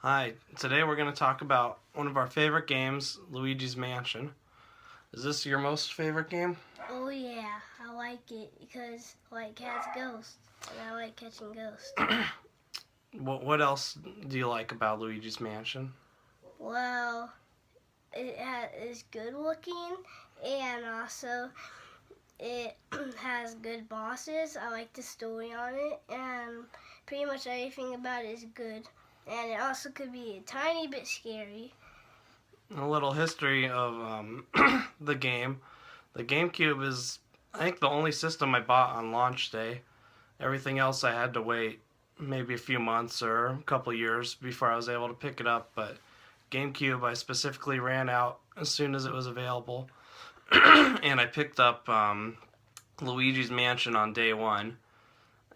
Hi, today we're going to talk about one of our favorite games, Luigi's Mansion. Is this your most favorite game? Oh yeah, I like it because I like cats ghosts and I like catching ghosts. What else do you like about Luigi's Mansion? Well, is good looking and also it has good bosses. I like the story on it and pretty much everything about it is good. And it also could be a tiny bit scary. A little history of the game. The GameCube is, I think, the only system I bought on launch day. Everything else I had to wait maybe a few months or a couple years before I was able to pick it up, but GameCube I specifically ran out as soon as it was available. And I picked up Luigi's Mansion on day one.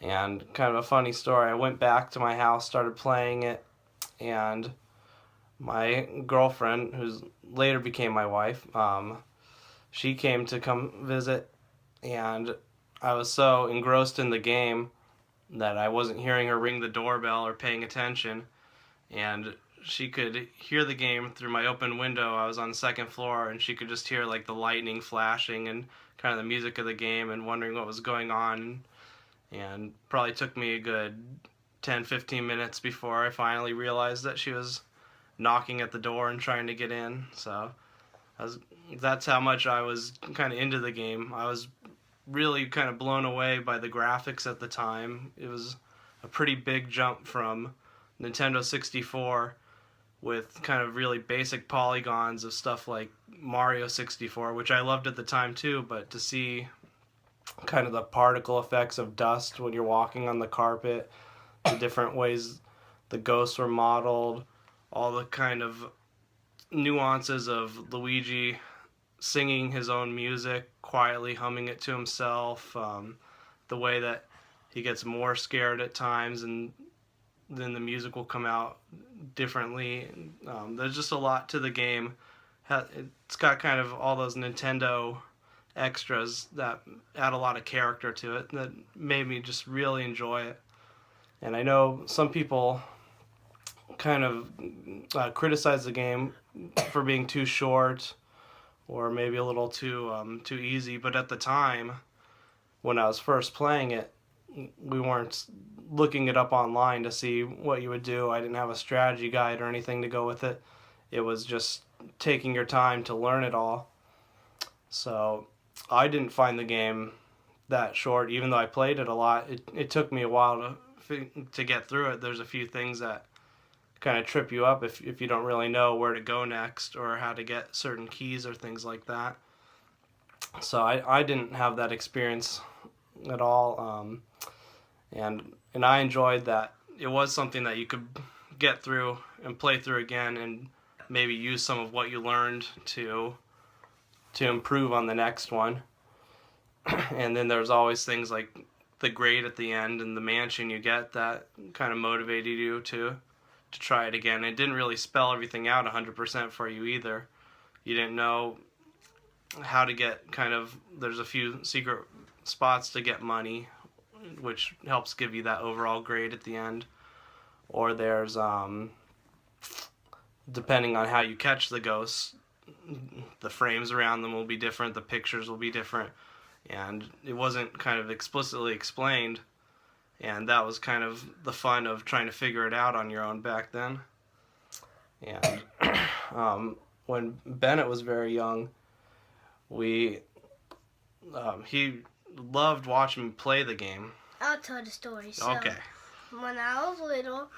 And kind of a funny story, I went back to my house, started playing it, and my girlfriend, who's later became my wife, she came to come visit, and I was so engrossed in the game that I wasn't hearing her ring the doorbell or paying attention, and she could hear the game through my open window. I was on the second floor, and she could just hear like the lightning flashing and kind of the music of the game and wondering what was going on, and probably took me a good 10-15 minutes before I finally realized that she was knocking at the door and trying to get in. So that's how much I was kind of into the game. I was really kind of blown away by the graphics at the time. It was a pretty big jump from Nintendo 64 with kind of really basic polygons of stuff like Mario 64, which I loved at the time too, but to see kind of the particle effects of dust when you're walking on the carpet, the different ways the ghosts were modeled, all the kind of nuances of Luigi singing his own music, quietly humming it to himself, the way that he gets more scared at times and then the music will come out differently. There's just a lot to the game. It's got kind of all those Nintendo extras that add a lot of character to it that made me just really enjoy it. And I know some people kind of criticize the game for being too short or maybe a little too easy. But at the time, when I was first playing it, we weren't looking it up online to see what you would do. I didn't have a strategy guide or anything to go with it. It was just taking your time to learn it all. So I didn't find the game that short, even though I played it a lot. It took me a while to get through it. There's a few things that kind of trip you up if you don't really know where to go next or how to get certain keys or things like that. So I didn't have that experience at all, and I enjoyed that. It was something that you could get through and play through again and maybe use some of what you learned to improve on the next one. And then there's always things like the grade at the end and the mansion you get that kind of motivated you to try it again. It didn't really spell everything out 100% for you either. You didn't know how to get there's a few secret spots to get money, which helps give you that overall grade at the end. Or there's, depending on how you catch the ghosts, the frames around them will be different, the pictures will be different, and it wasn't kind of explicitly explained, and that was kind of the fun of trying to figure it out on your own back then. And when Bennett was very young, we he loved watching me play the game. I'll tell the story. So, Okay. when I was little,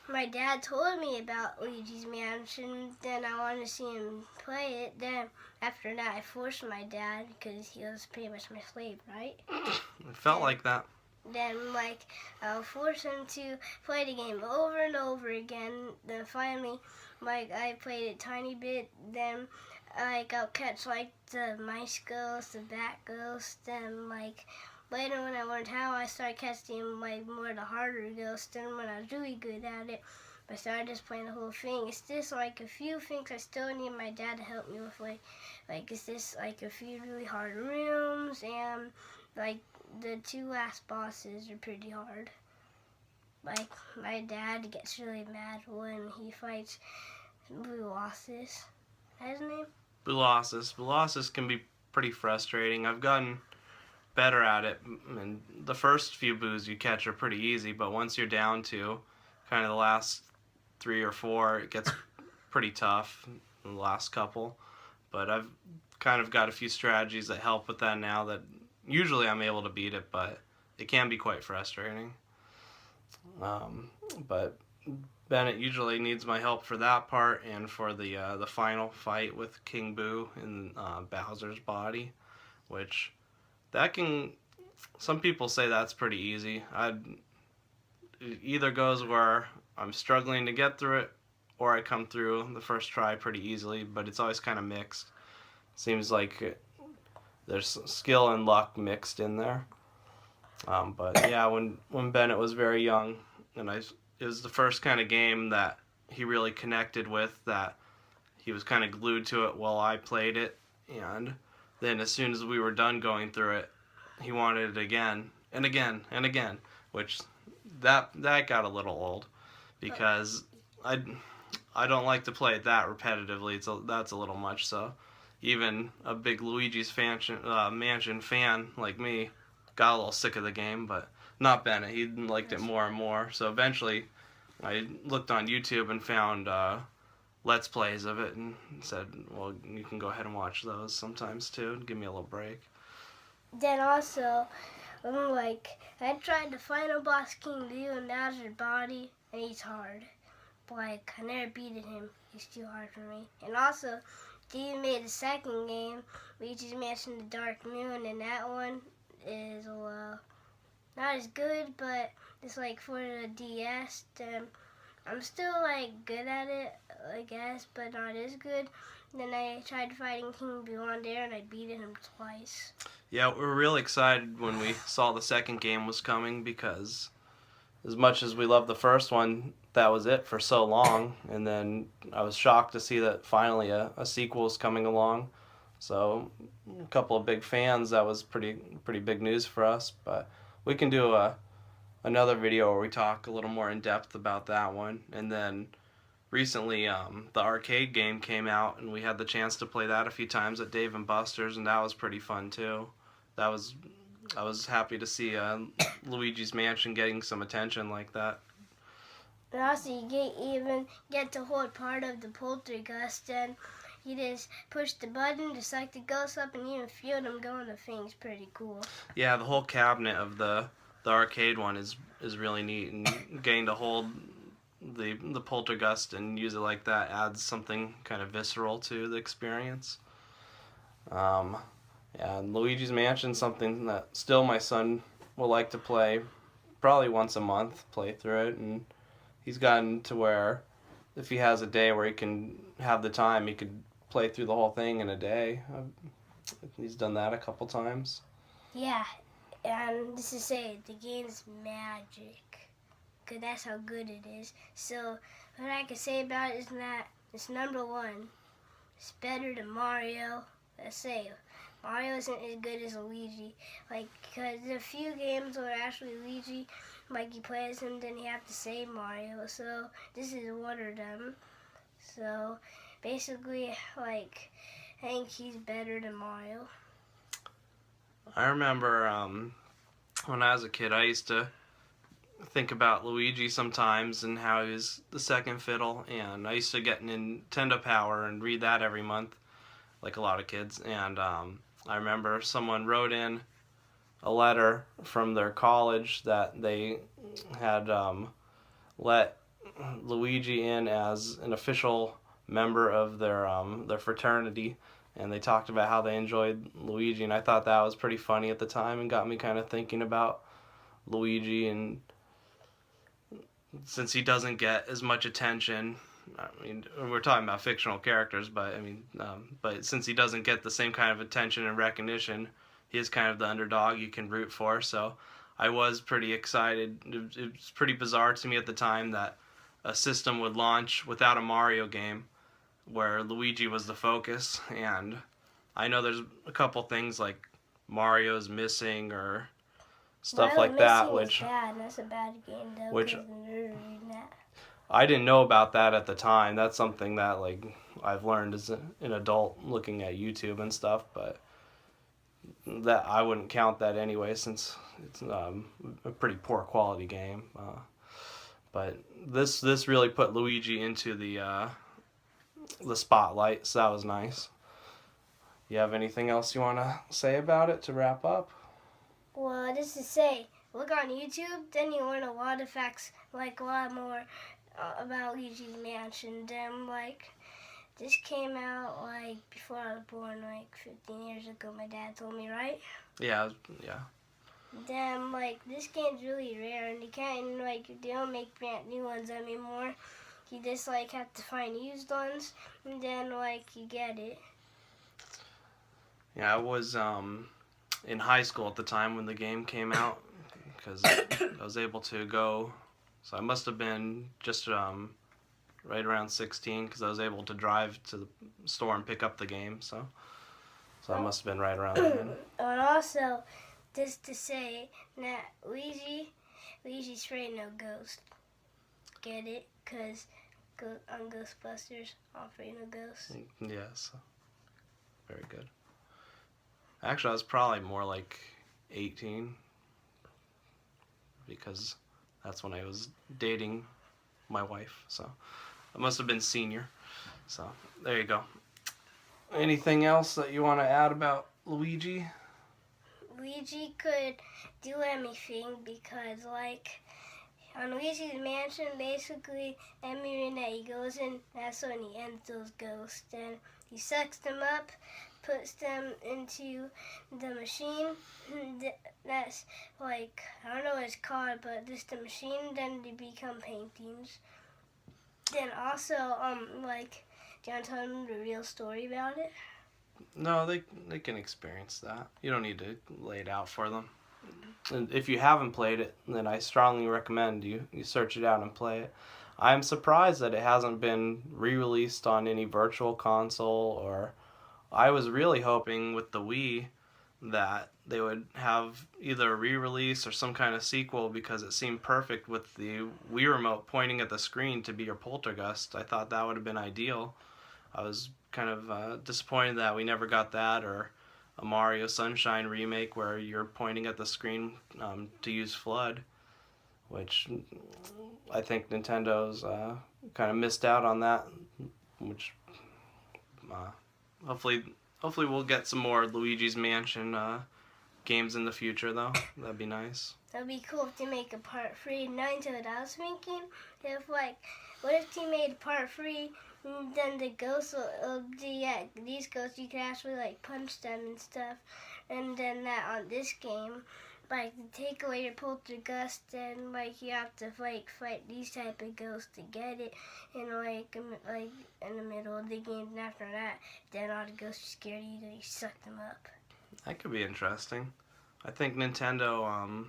my dad told me about Luigi's Mansion. Then I wanted to see him play it. Then after that, I forced my dad because he was pretty much my slave, right? It felt like that. Then I'll force him to play the game over and over again. Then finally, I played it a tiny bit. Then I'll catch the mice ghost, the bat ghost. Then later when I learned how, I started catching more of the harder ghosts. And when I was really good at it, I started just playing the whole thing. It's just a few things I still need my dad to help me with. It's just a few really hard rooms and the two last bosses are pretty hard. my dad gets really mad when he fights Bulossus. That's his name? Bulossus. Bulossus can be pretty frustrating. I've gotten better at it, and the first few boos you catch are pretty easy, but once you're down to kind of the last 3 or 4, it gets pretty tough, the last couple. But I've kind of got a few strategies that help with that now that usually I'm able to beat it, but it can be quite frustrating. But Bennett usually needs my help for that part and for the final fight with King Boo in Bowser's body, which that can. Some people say that's pretty easy. It either goes where I'm struggling to get through it, or I come through the first try pretty easily. But it's always kind of mixed. Seems like there's skill and luck mixed in there. But yeah, when Bennett was very young, and it was the first kind of game that he really connected with, that he was kind of glued to it while I played it, and then as soon as we were done going through it, he wanted it again and again and again, which that got a little old because I don't like to play it that repetitively. That's a little much. So even a big Luigi's Mansion fan like me got a little sick of the game, but not Bennett. He liked it more and more. So eventually, I looked on YouTube and found Let's Plays of it and said, well, you can go ahead and watch those sometimes too and give me a little break. Then also, I tried the final boss King Boo and Bowser's body, and he's hard. But I never beaten him. He's too hard for me. And also, Steve made a second game, Luigi's Mansion: The Dark Moon, and that one is not as good, but it's for the DS. I'm still good at it, I guess, but not as good. Then I tried fighting King Boo on there, and I beat him twice. Yeah, we were really excited when we saw the second game was coming because as much as we loved the first one, that was it for so long. And then I was shocked to see that finally a sequel is coming along. So a couple of big fans, that was pretty big news for us. But we can do another video where we talk a little more in depth about that one. And then recently the arcade game came out, and we had the chance to play that a few times at Dave & Buster's, and that was pretty fun too. I was happy to see Luigi's Mansion getting some attention like that. And also, you even get to hold part of the poltergust, and you just push the button to suck the ghosts up, and you even feel them go in the thing. It's pretty cool. Yeah, the whole cabinet of the arcade one is really neat, and getting to hold the poltergust and use it like that adds something kind of visceral to the experience. Yeah, and Luigi's Mansion, something that still my son will like to play probably once a month, play through it, and he's gotten to where if he has a day where he can have the time, he could play through the whole thing in a day. He's done that a couple times. Yeah, and this is say the game's magic, because that's how good it is. So what I can say about it is that it's number one. It's better than Mario. Let's say Mario isn't as good as Luigi, because a few games where actually Luigi, he plays him, then you have to save Mario. So this is one of them. So basically, I think he's better than Mario. I remember when I was a kid, I used to think about Luigi sometimes and how he was the second fiddle, and I used to get Nintendo Power and read that every month, like a lot of kids. And I remember someone wrote in a letter from their college that they had let Luigi in as an official member of their fraternity, and they talked about how they enjoyed Luigi, and I thought that was pretty funny at the time and got me kind of thinking about Luigi. And since he doesn't get as much attention, I mean, we're talking about fictional characters, but but since he doesn't get the same kind of attention and recognition, he is kind of the underdog you can root for. So I was pretty excited. It was pretty bizarre to me at the time that a system would launch without a Mario game where Luigi was the focus. And I know there's a couple things like Mario's missing, or stuff Mario like that, Missing which is bad. That's a bad game though. which- 'Cause the nerd are reading that. I didn't know about that at the time. That's something that like I've learned as an adult looking at YouTube and stuff, but that I wouldn't count that anyway since it's a pretty poor quality game. But this really put Luigi into the spotlight, so that was nice. You have anything else you want to say about it to wrap up? Well, just to say, look on YouTube, then you learn a lot of facts, like a lot more about Luigi's Mansion. Then, like, this came out, like, before I was born, like, 15 years ago, my dad told me, right? Yeah. Then, like, this game's really rare, and you can't, like, they don't make brand new ones anymore. You just, like, have to find used ones, and then, like, you get it. Yeah, I was in high school at the time when the game came out because I was able to go. So I must have been just right around 16 because I was able to drive to the store and pick up the game. So I must have been right around then. And also, just to say that Luigi's afraid no ghost. Get it? Because on Ghostbusters, I'm afraid no ghosts. Yes. Very good. Actually, I was probably more like 18 because that's when I was dating my wife. So I must have been senior. So there you go. Anything else that you want to add about Luigi? Luigi could do anything because, like, on Luigi's Mansion, basically, every night he goes in, that's when he ends those ghosts. And he sucks them up, puts them into the machine. That's, like, I don't know what it's called, but just the machine, then they become paintings. Then also, like, do you want to tell them the real story about it? No, they can experience that. You don't need to lay it out for them. And if you haven't played it, then I strongly recommend you search it out and play it. I'm surprised that it hasn't been re-released on any virtual console, or I was really hoping with the Wii that they would have either a re-release or some kind of sequel because it seemed perfect with the Wii remote pointing at the screen to be your poltergeist. I thought that would have been ideal. I was kind of disappointed that we never got that, or a Mario Sunshine remake where you're pointing at the screen to use FLUDD, which I think Nintendo's kind of missed out on that, which hopefully we'll get some more Luigi's Mansion games in the future, though. That'd be nice. That'd be cool if they make a part 3. Not into what I was thinking. If, like, what if they made part 3, then the ghosts will these ghosts, you can actually, like, punch them and stuff. And then that on this game, like, to take away your poltergust, and, like, you have to, like, fight these type of ghosts to get it. And, like in the middle of the game, and after that, then all the ghosts are scared of you, then you suck them up. That could be interesting. I think Nintendo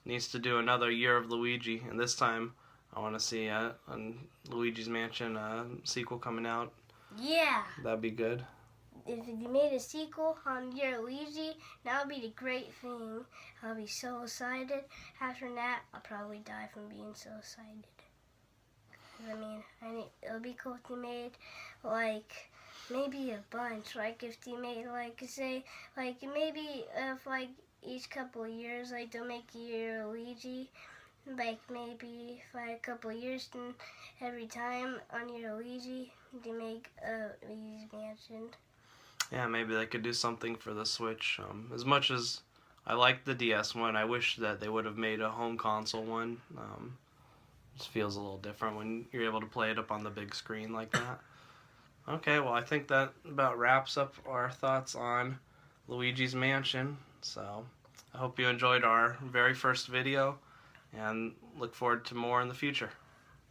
needs to do another Year of Luigi, and this time I want to see a Luigi's Mansion sequel coming out. Yeah! That'd be good. If you made a sequel on Year of Luigi, that would be the great thing. I'll be so excited. After that, I'll probably die from being so excited. I mean, it'll be cool if they made, like, maybe a bunch. Like, if they made, like, say, like, maybe if, like, each couple of years, like, they'll make a Year of Luigi. Like, maybe for a couple of years, and every time on Year of Luigi, they make a Luigi's Mansion. Yeah, maybe they could do something for the Switch. As much as I like the DS one, I wish that they would have made a home console one. Just feels a little different when you're able to play it up on the big screen like that. Okay, well, I think that about wraps up our thoughts on Luigi's Mansion. So I hope you enjoyed our very first video and look forward to more in the future.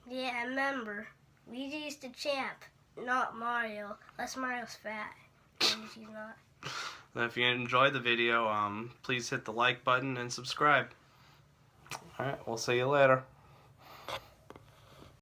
Yeah, remember, Luigi's the champ, not Mario. Unless Mario's fat. Luigi's not. And if you enjoyed the video, please hit the like button and subscribe. Alright, we'll see you later.